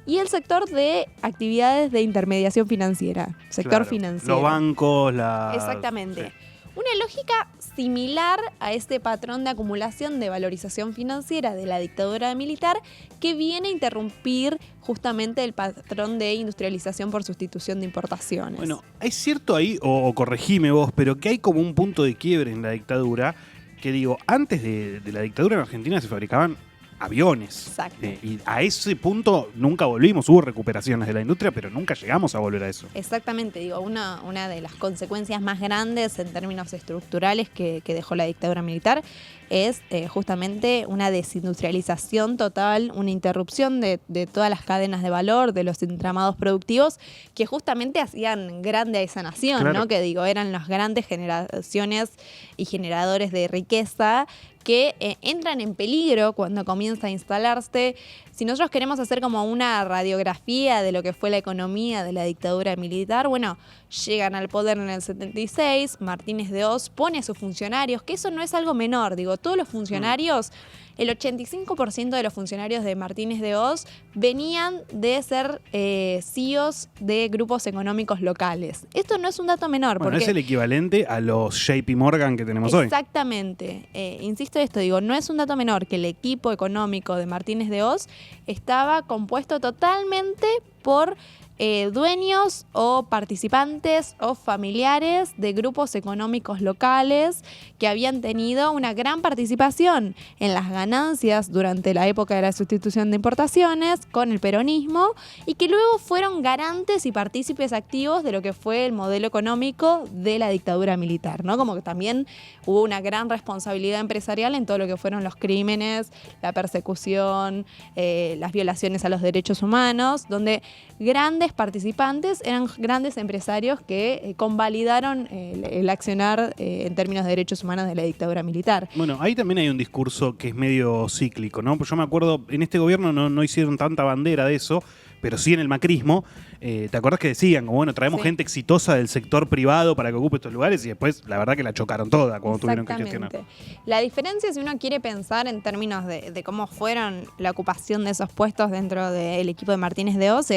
y el sector de actividades de intermediación financiera, sector Claro. financiero. Los bancos, la... Exactamente. Sí. Una lógica similar a este patrón de acumulación de valorización financiera de la dictadura militar que viene a interrumpir justamente el patrón de industrialización por sustitución de importaciones. Bueno, es cierto ahí, o corregime vos, pero que hay como un punto de quiebre en la dictadura, que digo, antes de la dictadura en Argentina se fabricaban aviones. Exacto. Y a ese punto nunca volvimos, hubo recuperaciones de la industria, pero nunca llegamos a volver a eso. Exactamente, digo, una de las consecuencias más grandes en términos estructurales que dejó la dictadura militar es justamente una desindustrialización total, una interrupción de todas las cadenas de valor, de los entramados productivos que justamente hacían grande a esa nación, Claro. ¿no? Que digo, eran las grandes generaciones y generadores de riqueza que entran en peligro cuando comienza a instalarse. Si nosotros queremos hacer como una radiografía de lo que fue la economía de la dictadura militar, bueno, llegan al poder en el 76, Martínez de Oz pone a sus funcionarios, que eso no es algo menor, digo, todos los funcionarios, el 85% de los funcionarios de Martínez de Oz venían de ser CEOs de grupos económicos locales. Esto no es un dato menor. Bueno, porque es el equivalente a los JP Morgan que tenemos hoy. Exactamente. Insisto esto, digo, no es un dato menor que el equipo económico de Martínez de Oz estaba compuesto totalmente por dueños o participantes o familiares de grupos económicos locales que habían tenido una gran participación en las ganancias durante la época de la sustitución de importaciones con el peronismo y que luego fueron garantes y partícipes activos de lo que fue el modelo económico de la dictadura militar, ¿no? Como que también hubo una gran responsabilidad empresarial en todo lo que fueron los crímenes, la persecución, las violaciones a los derechos humanos, donde grandes participantes eran grandes empresarios que convalidaron el accionar en términos de derechos humanos de la dictadura militar. Bueno, ahí también hay un discurso que es medio cíclico, ¿no? Pues yo me acuerdo, en este gobierno no hicieron tanta bandera de eso, pero sí en el macrismo. ¿Te acordás que decían, como, bueno, traemos gente exitosa del sector privado para que ocupe estos lugares? Y después, la verdad que la chocaron toda cuando tuvieron que gestionar. La diferencia, si uno quiere pensar en términos de cómo fueron la ocupación de esos puestos dentro del equipo de Martínez de Hoz,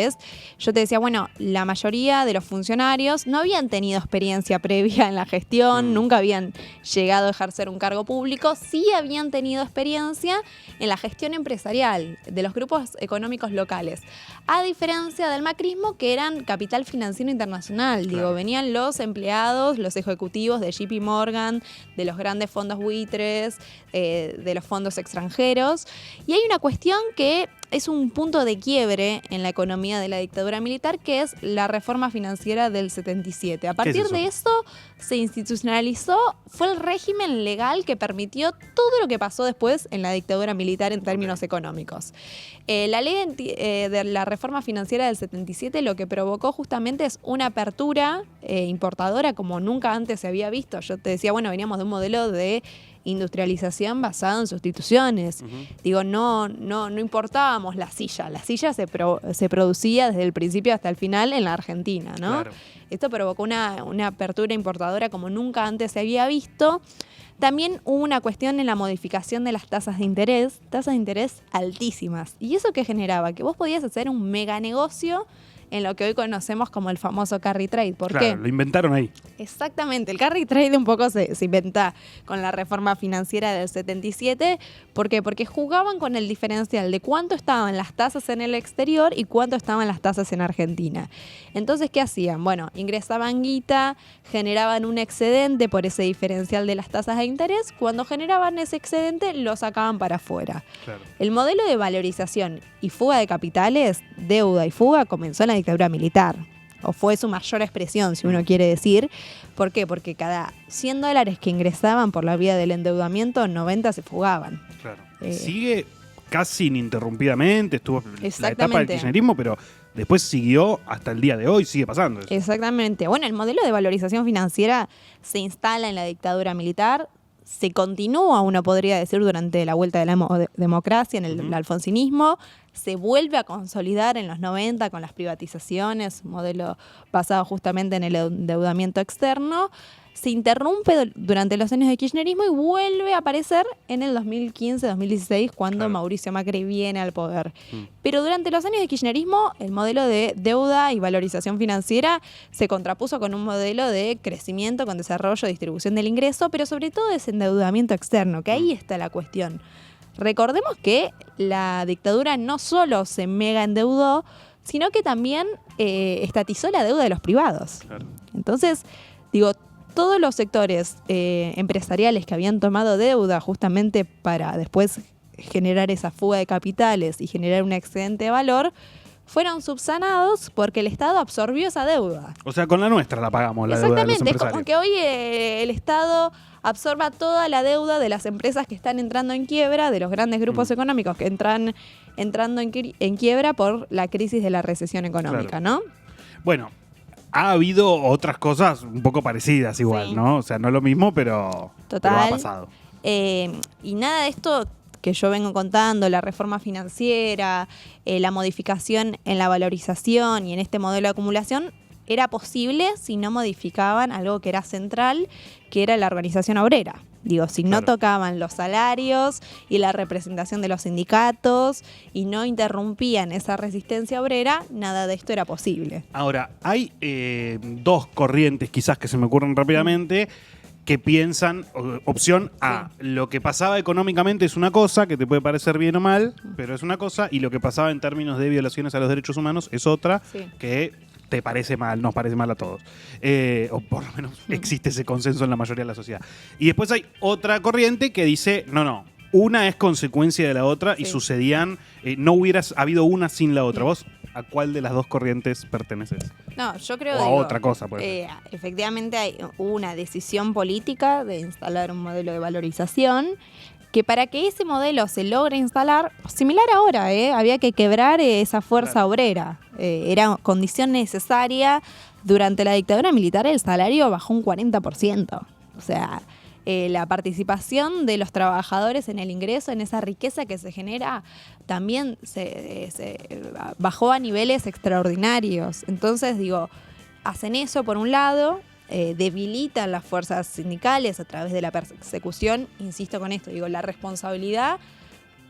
yo te decía, bueno, la mayoría de los funcionarios no habían tenido experiencia previa en la gestión, nunca habían llegado a ejercer un cargo público, sí habían tenido experiencia en la gestión empresarial de los grupos económicos locales, a diferencia del macrismo, que eran capital financiero internacional. Digo, venían los empleados, los ejecutivos de JP Morgan, de los grandes fondos buitres, de los fondos extranjeros. Y hay una cuestión que es un punto de quiebre en la economía de la dictadura militar, que es la reforma financiera del 77. A partir de eso se institucionalizó, fue el régimen legal que permitió todo lo que pasó después en la dictadura militar en términos económicos. La ley de la reforma financiera del 77 lo que provocó justamente es una apertura importadora como nunca antes se había visto. Yo te decía, bueno, veníamos de un modelo de industrialización basado en sustituciones. Digo, no importábamos la silla. La silla se producía desde el principio hasta el final en la Argentina, ¿no? Claro. Esto provocó una apertura importadora como nunca antes se había visto. También hubo una cuestión en la modificación de las tasas de interés altísimas. ¿Y eso qué generaba? Que vos podías hacer un mega negocio en lo que hoy conocemos como el famoso carry trade. ¿Por qué? Lo inventaron ahí. Exactamente. El carry trade un poco se inventa con la reforma financiera del 77. ¿Por qué? Porque jugaban con el diferencial de cuánto estaban las tasas en el exterior y cuánto estaban las tasas en Argentina. Entonces, ¿qué hacían? Bueno, ingresaban guita, generaban un excedente por ese diferencial de las tasas de interés. Cuando generaban ese excedente, lo sacaban para afuera. Claro. El modelo de valorización y fuga de capitales, deuda y fuga, comenzó en la dictadura militar, o fue su mayor expresión, si uno quiere decir. ¿Por qué? Porque cada $100 que ingresaban por la vía del endeudamiento, 90 se fugaban. Claro. Sigue casi ininterrumpidamente, estuvo la etapa del kirchnerismo, pero después siguió hasta el día de hoy, sigue pasando eso. Exactamente. Bueno, el modelo de valorización financiera se instala en la dictadura militar, se continúa, uno podría decir, durante la vuelta de la democracia, en el alfonsinismo, se vuelve a consolidar en los 90 con las privatizaciones, modelo basado justamente en el endeudamiento externo, se interrumpe durante los años de kirchnerismo y vuelve a aparecer en el 2015-2016 cuando Mauricio Macri viene al poder. Pero durante los años de kirchnerismo el modelo de deuda y valorización financiera se contrapuso con un modelo de crecimiento con desarrollo, distribución del ingreso, pero sobre todo desendeudamiento externo, que ahí está la cuestión. Recordemos que la dictadura no solo se mega endeudó, sino que también estatizó la deuda de los privados. Claro. Entonces, digo, todos los sectores empresariales que habían tomado deuda justamente para después generar esa fuga de capitales y generar un excedente de valor, fueron subsanados porque el Estado absorbió esa deuda. O sea, con la nuestra la pagamos, la deuda de los empresarios. Exactamente, es como que hoy el Estado absorba toda la deuda de las empresas que están entrando en quiebra, de los grandes grupos económicos que entran entrando en quiebra por la crisis de la recesión económica, ¿no? Bueno, ha habido otras cosas un poco parecidas igual, ¿no? O sea, no lo mismo, pero ha pasado. Y nada de esto que yo vengo contando, la reforma financiera, la modificación en la valorización y en este modelo de acumulación, era posible si no modificaban algo que era central, que era la organización obrera. Digo, si no tocaban los salarios y la representación de los sindicatos y no interrumpían esa resistencia obrera, nada de esto era posible. Ahora, hay dos corrientes quizás que se me ocurren rápidamente que piensan, opción A, lo que pasaba económicamente es una cosa, que te puede parecer bien o mal, pero es una cosa, y lo que pasaba en términos de violaciones a los derechos humanos es otra, que te parece mal, nos parece mal a todos. O por lo menos existe ese consenso en la mayoría de la sociedad. Y después hay otra corriente que dice, no, una es consecuencia de la otra y sucedían, no hubiera habido una sin la otra. ¿Vos a cuál de las dos corrientes perteneces? No, yo creo o a otra cosa, pues. Efectivamente hubo una decisión política de instalar un modelo de valorización que para que ese modelo se logre instalar, similar ahora, había que quebrar esa fuerza obrera. Era condición necesaria. Durante la dictadura militar el salario bajó un 40%. O sea, la participación de los trabajadores en el ingreso, en esa riqueza que se genera, también se bajó a niveles extraordinarios. Entonces, hacen eso por un lado, debilitan las fuerzas sindicales a través de la persecución. Insisto con esto, la responsabilidad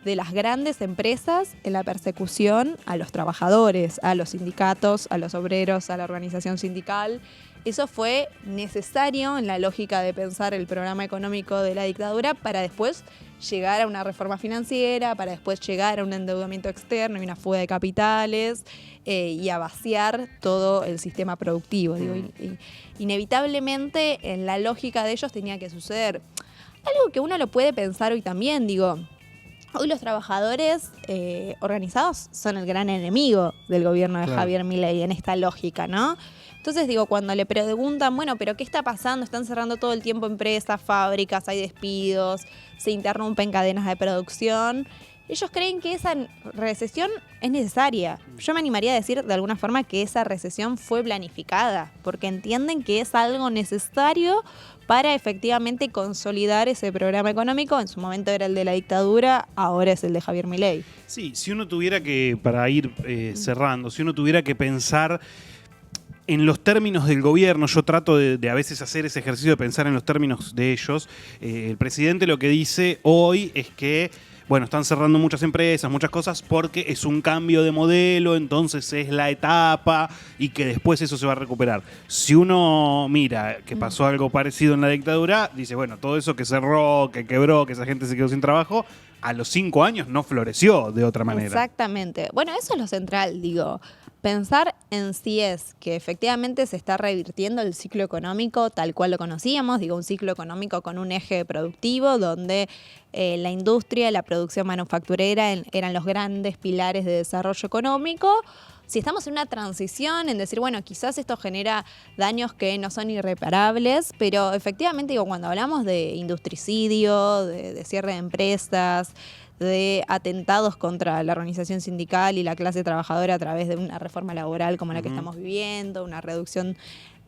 de las grandes empresas en la persecución a los trabajadores, a los sindicatos, a los obreros, a la organización sindical. Eso fue necesario en la lógica de pensar el programa económico de la dictadura para después llegar a una reforma financiera, para después llegar a un endeudamiento externo y una fuga de capitales y a vaciar todo el sistema productivo. Inevitablemente en la lógica de ellos tenía que suceder. Algo que uno lo puede pensar hoy también, hoy los trabajadores organizados son el gran enemigo del gobierno de Javier Milei en esta lógica, ¿no? Entonces, cuando le preguntan, bueno, pero ¿qué está pasando? Están cerrando todo el tiempo empresas, fábricas, hay despidos, se interrumpen cadenas de producción. Ellos creen que esa recesión es necesaria. Yo me animaría a decir de alguna forma que esa recesión fue planificada, porque entienden que es algo necesario para efectivamente consolidar ese programa económico. En su momento era el de la dictadura, ahora es el de Javier Milei. Sí, si uno tuviera que, para ir cerrando, si uno tuviera que pensar en los términos del gobierno, yo trato de a veces hacer ese ejercicio de pensar en los términos de ellos. El presidente lo que dice hoy es que, están cerrando muchas empresas, muchas cosas, porque es un cambio de modelo, entonces es la etapa y que después eso se va a recuperar. Si uno mira que pasó algo parecido en la dictadura, dice, todo eso que cerró, que quebró, que esa gente se quedó sin trabajo, a los 5 años no floreció de otra manera. Exactamente. Eso es lo central, Pensar en si es que efectivamente se está revirtiendo el ciclo económico tal cual lo conocíamos, un ciclo económico con un eje productivo donde la industria, la producción manufacturera eran los grandes pilares de desarrollo económico. Si estamos en una transición, en decir, quizás esto genera daños que no son irreparables, pero efectivamente, cuando hablamos de industricidio, de cierre de empresas, de atentados contra la organización sindical y la clase trabajadora a través de una reforma laboral como la que estamos viviendo, una reducción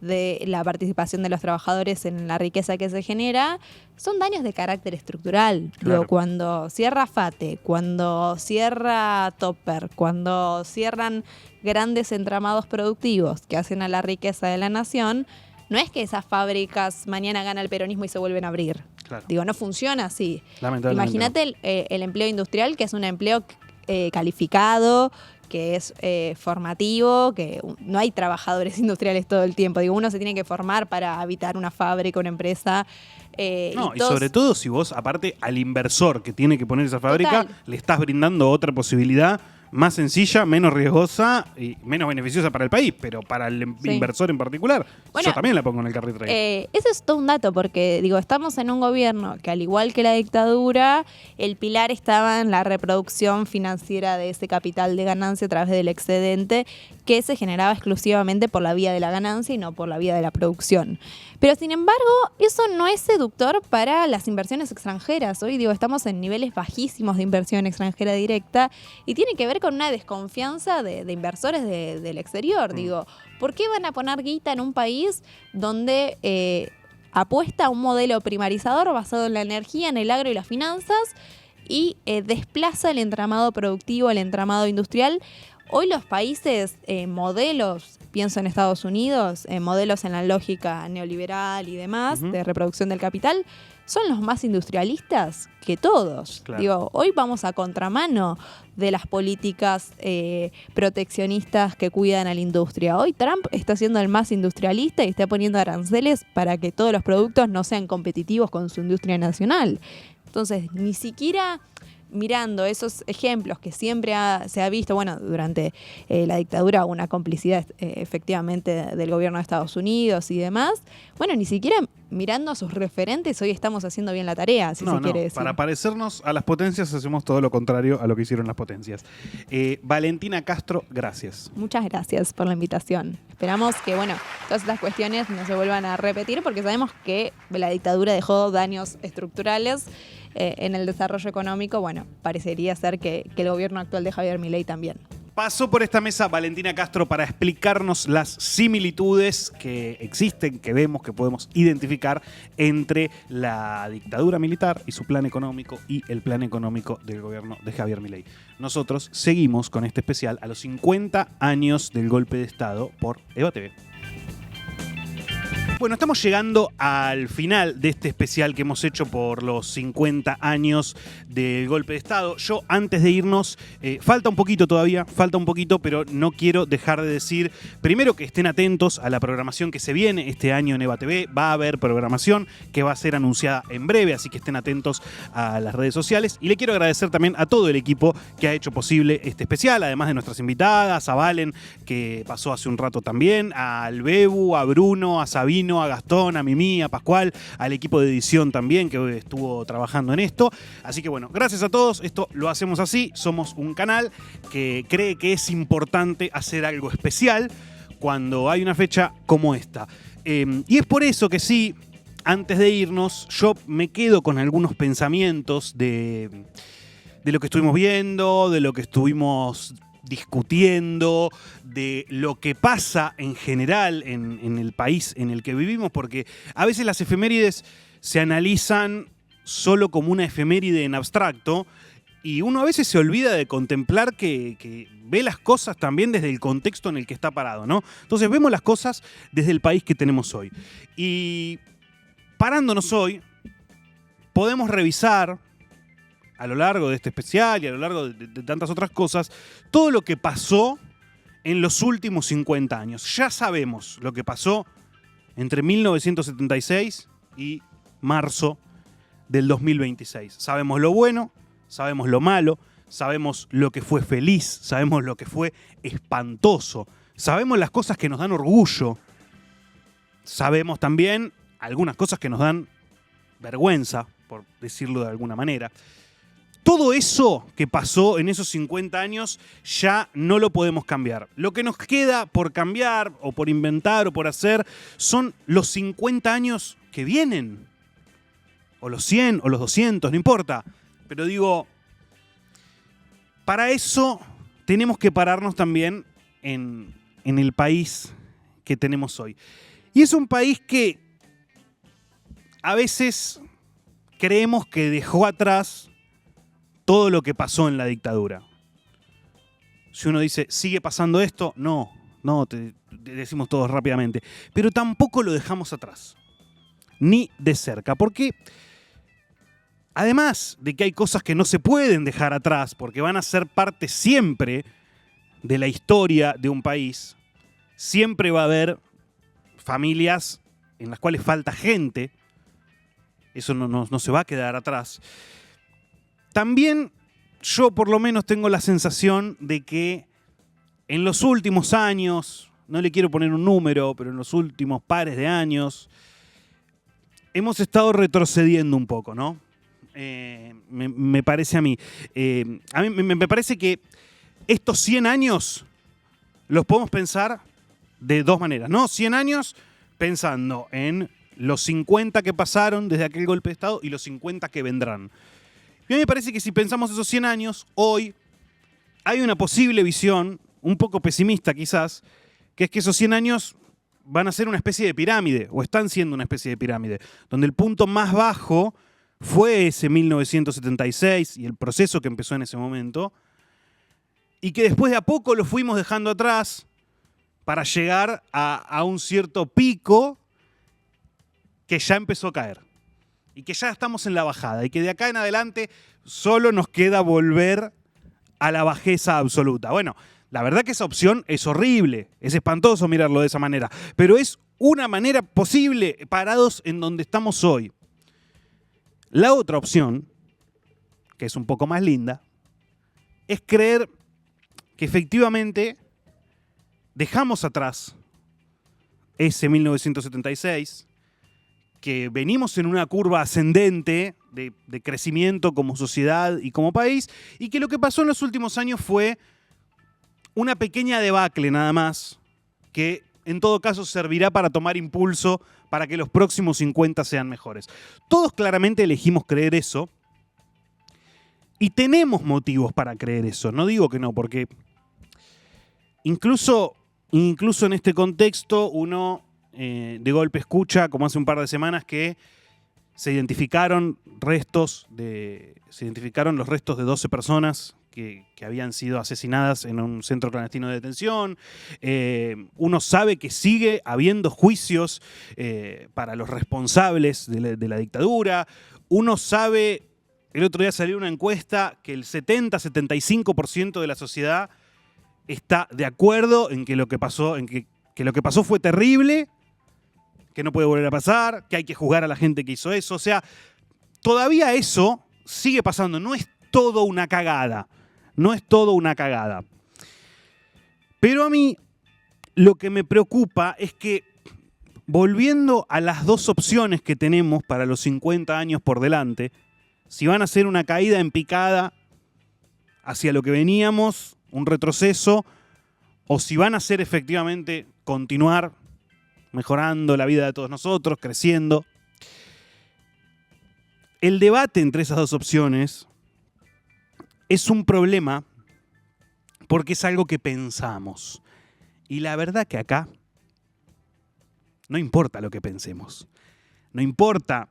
de la participación de los trabajadores en la riqueza que se genera, son daños de carácter estructural. Cuando cierra FATE, cuando cierra Topper, cuando cierran grandes entramados productivos que hacen a la riqueza de la nación, no es que esas fábricas mañana gana el peronismo y se vuelven a abrir. No funciona así. Imagínate el empleo industrial, que es un empleo calificado, que es formativo, que no hay trabajadores industriales todo el tiempo. Uno se tiene que formar para habitar una fábrica, una empresa. Y sobre todo si vos, aparte, al inversor que tiene que poner esa fábrica, le estás brindando otra posibilidad más sencilla, menos riesgosa y menos beneficiosa para el país, pero para el inversor en particular, yo también la pongo en el carrito. Eso es todo un dato, porque estamos en un gobierno que, al igual que la dictadura, el pilar estaba en la reproducción financiera de ese capital de ganancia a través del excedente que se generaba exclusivamente por la vía de la ganancia y no por la vía de la producción. Pero, sin embargo, eso no es seductor para las inversiones extranjeras. Hoy, estamos en niveles bajísimos de inversión extranjera directa y tiene que ver con una desconfianza de inversores del exterior. ¿Por qué van a poner guita en un país donde apuesta a un modelo primarizador basado en la energía, en el agro y las finanzas y desplaza el entramado productivo, el entramado industrial? Hoy los países modelos, pienso en Estados Unidos, modelos en la lógica neoliberal y demás, de reproducción del capital, son los más industrialistas que todos. Claro. Digo, hoy vamos a contramano de las políticas proteccionistas que cuidan a la industria. Hoy Trump está siendo el más industrialista y está poniendo aranceles para que todos los productos no sean competitivos con su industria nacional. Entonces, ni siquiera mirando esos ejemplos que siempre se ha visto, bueno, durante la dictadura una complicidad efectivamente del gobierno de Estados Unidos y demás, bueno, ni siquiera mirando a sus referentes hoy estamos haciendo bien la tarea, si se quiere decir. Para parecernos a las potencias hacemos todo lo contrario a lo que hicieron las potencias. Valentina Castro, gracias. Muchas gracias por la invitación. Esperamos que, bueno, todas estas cuestiones no se vuelvan a repetir porque sabemos que la dictadura dejó daños estructurales en el desarrollo económico. Bueno, parecería ser que el gobierno actual de Javier Milei también. Pasó por esta mesa Valentina Castro para explicarnos las similitudes que existen, que vemos, que podemos identificar entre la dictadura militar y su plan económico y el plan económico del gobierno de Javier Milei. Nosotros seguimos con este especial a los 50 años del golpe de Estado por EVA TV. Bueno, estamos llegando al final de este especial que hemos hecho por los 50 años del golpe de Estado. Yo, antes de irnos, falta un poquito todavía, pero no quiero dejar de decir, primero, que estén atentos a la programación que se viene este año en EVA TV. Va a haber programación que va a ser anunciada en breve, así que estén atentos a las redes sociales. Y le quiero agradecer también a todo el equipo que ha hecho posible este especial, además de nuestras invitadas, a Valen, que pasó hace un rato también, al Bebu, a Bruno, a Sabino, a Gastón, a Mimi, a Pascual, al equipo de edición también que hoy estuvo trabajando en esto. Así que bueno, gracias a todos. Esto lo hacemos así. Somos un canal que cree que es importante hacer algo especial cuando hay una fecha como esta. Y es por eso que sí, antes de irnos, yo me quedo con algunos pensamientos de lo que estuvimos viendo, de lo que estuvimos discutiendo, de lo que pasa en general en el país en el que vivimos, porque a veces las efemérides se analizan solo como una efeméride en abstracto y uno a veces se olvida de contemplar que ve las cosas también desde el contexto en el que está parado, ¿no? Entonces vemos las cosas desde el país que tenemos hoy. Y parándonos hoy, podemos revisar a lo largo de este especial y a lo largo de tantas otras cosas, todo lo que pasó en los últimos 50 años. Ya sabemos lo que pasó entre 1976 y marzo del 2026. Sabemos lo bueno, sabemos lo malo, sabemos lo que fue feliz, sabemos lo que fue espantoso, sabemos las cosas que nos dan orgullo, sabemos también algunas cosas que nos dan vergüenza, por decirlo de alguna manera. Todo eso que pasó en esos 50 años ya no lo podemos cambiar. Lo que nos queda por cambiar o por inventar o por hacer son los 50 años que vienen. O los 100 o los 200, no importa. Pero digo, para eso tenemos que pararnos también en el país que tenemos hoy. Y es un país que a veces creemos que dejó atrás todo lo que pasó en la dictadura. Si uno dice, ¿sigue pasando esto? No, te decimos todos rápidamente. Pero tampoco lo dejamos atrás. Ni de cerca. Porque además de que hay cosas que no se pueden dejar atrás, porque van a ser parte siempre de la historia de un país, siempre va a haber familias en las cuales falta gente. Eso no se va a quedar atrás. También yo por lo menos tengo la sensación de que en los últimos años, no le quiero poner un número, pero en los últimos pares de años, hemos estado retrocediendo un poco, ¿no? Me parece a mí. A mí me parece que estos 100 años los podemos pensar de dos maneras, ¿no? 100 años pensando en los 50 que pasaron desde aquel golpe de Estado y los 50 que vendrán. Y a mí me parece que si pensamos esos 100 años, hoy hay una posible visión, un poco pesimista quizás, que es que esos 100 años van a ser una especie de pirámide, o están siendo una especie de pirámide, donde el punto más bajo fue ese 1976 y el proceso que empezó en ese momento, y que después de a poco lo fuimos dejando atrás para llegar a un cierto pico que ya empezó a caer y que ya estamos en la bajada y que de acá en adelante solo nos queda volver a la bajeza absoluta. Bueno, la verdad que esa opción es horrible, es espantoso mirarlo de esa manera, pero es una manera posible parados en donde estamos hoy. La otra opción, que es un poco más linda, es creer que efectivamente dejamos atrás ese 1976, que venimos en una curva ascendente de crecimiento como sociedad y como país, y que lo que pasó en los últimos años fue una pequeña debacle nada más, que en todo caso servirá para tomar impulso para que los próximos 50 sean mejores. Todos claramente elegimos creer eso, y tenemos motivos para creer eso. No digo que no, porque incluso en este contexto uno de golpe escucha, como hace un par de semanas, que se identificaron los restos de 12 personas que habían sido asesinadas en un centro clandestino de detención. Uno sabe que sigue habiendo juicios para los responsables de la dictadura. Uno sabe, el otro día salió una encuesta, que el 70-75% de la sociedad está de acuerdo en que lo que pasó, que lo que pasó fue terrible, que no puede volver a pasar, que hay que juzgar a la gente que hizo eso. O sea, todavía eso sigue pasando. No es todo una cagada. No es todo una cagada. Pero a mí lo que me preocupa es que, volviendo a las dos opciones que tenemos para los 50 años por delante, si van a ser una caída en picada hacia lo que veníamos, un retroceso, o si van a ser efectivamente continuar mejorando la vida de todos nosotros, creciendo. El debate entre esas dos opciones es un problema porque es algo que pensamos. Y la verdad que acá no importa lo que pensemos. No importa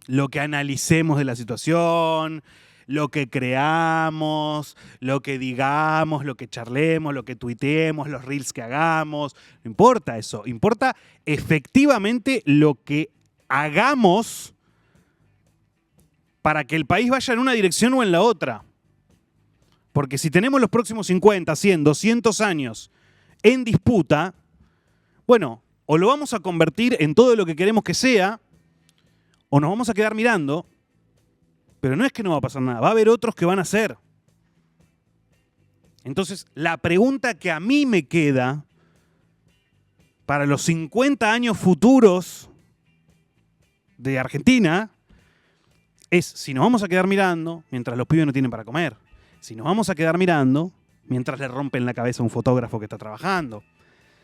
lo que analicemos de la situación, lo que creamos, lo que digamos, lo que charlemos, lo que tuiteemos, los reels que hagamos. No importa eso. Importa efectivamente lo que hagamos para que el país vaya en una dirección o en la otra. Porque si tenemos los próximos 50, 100, 200 años en disputa, bueno, o lo vamos a convertir en todo lo que queremos que sea, o nos vamos a quedar mirando. Pero no es que no va a pasar nada, va a haber otros que van a hacer. Entonces, la pregunta que a mí me queda para los 50 años futuros de Argentina es si nos vamos a quedar mirando mientras los pibes no tienen para comer. Si nos vamos a quedar mirando mientras le rompen la cabeza a un fotógrafo que está trabajando.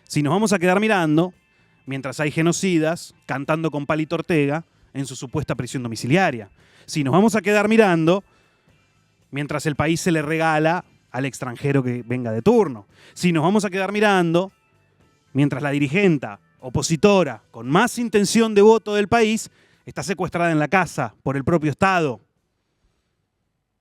Si nos vamos a quedar mirando mientras hay genocidas cantando con Palito Ortega en su supuesta prisión domiciliaria. Si nos vamos a quedar mirando mientras el país se le regala al extranjero que venga de turno. Si nos vamos a quedar mirando mientras la dirigenta opositora con más intención de voto del país está secuestrada en la casa por el propio Estado.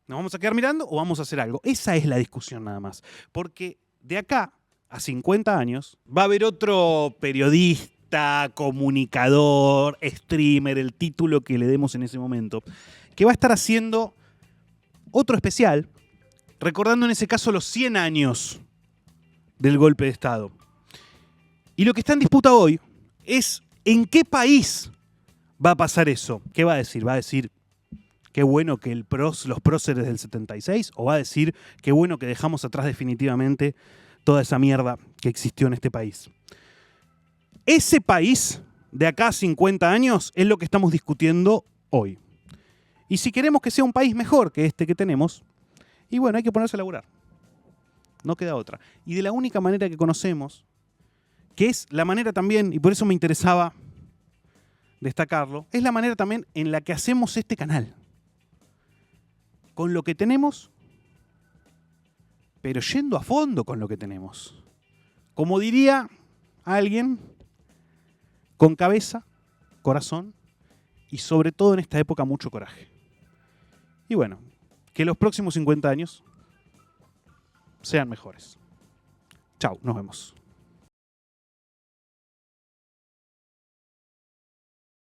¿Nos vamos a quedar mirando o vamos a hacer algo? Esa es la discusión nada más. Porque de acá a 50 años va a haber otro periodista, comunicador, streamer, el título que le demos en ese momento, que va a estar haciendo otro especial, recordando en ese caso los 100 años del golpe de Estado. Y lo que está en disputa hoy es en qué país va a pasar eso. ¿Qué va a decir? ¿Va a decir qué bueno que los próceres del 76? ¿O va a decir qué bueno que dejamos atrás definitivamente toda esa mierda que existió en este país? Ese país de acá a 50 años es lo que estamos discutiendo hoy. Y si queremos que sea un país mejor que este que tenemos, y bueno, hay que ponerse a laburar. No queda otra. Y de la única manera que conocemos, que es la manera también, y por eso me interesaba destacarlo, es la manera también en la que hacemos este canal. Con lo que tenemos, pero yendo a fondo con lo que tenemos. Como diría alguien, con cabeza, corazón y sobre todo en esta época mucho coraje. Y bueno, que los próximos 50 años sean mejores. Chau, nos vemos.